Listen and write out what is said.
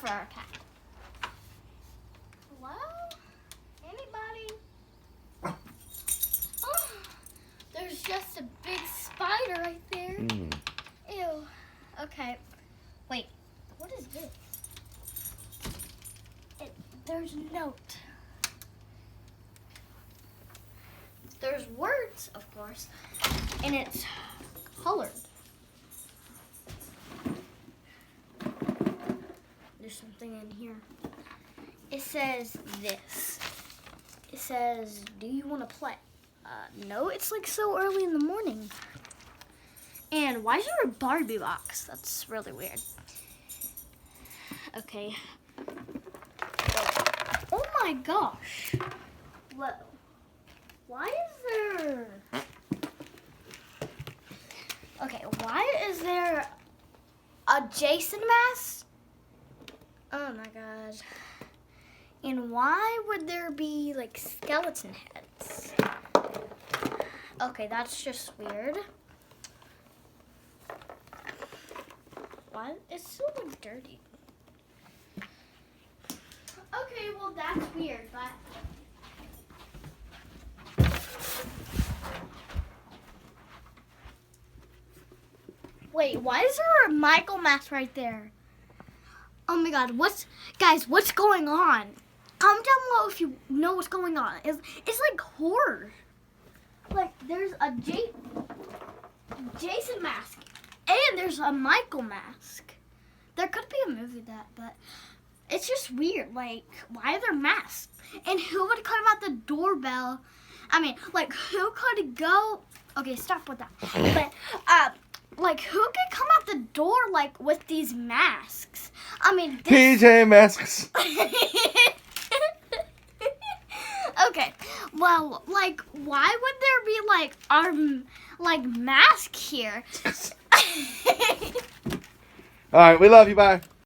for our cat. Hello? Anybody? Oh, there's just a big spider right there. Ew. Okay. Wait. What is this? There's a note. There's words, of course, and it's colored. There's something in here. It says this. It says, do you want to play? No, it's like so early in the morning. And why is there a Barbie box? That's really weird. Okay. Oh my gosh. Whoa. Why is there... Okay, why is there a Jason mask? Oh my god. And why would there be like skeleton heads? Okay, that's just weird. What? It's so like dirty. Okay, well that's weird, but wait, why is there a Michael mask right there? Oh my god, what's going on? Comment down below if you know what's going on. It's like horror. Like there's a Jason mask and there's a Michael mask. There could be a movie but it's just weird. Like, why are there masks? And who would come out the doorbell? I mean, like, who could go? Okay, stop with that. But like, who could come out the door like with these masks? I mean, PJ Masks. Okay, well, like, why would there be like our mask here? All right, we love you. Bye.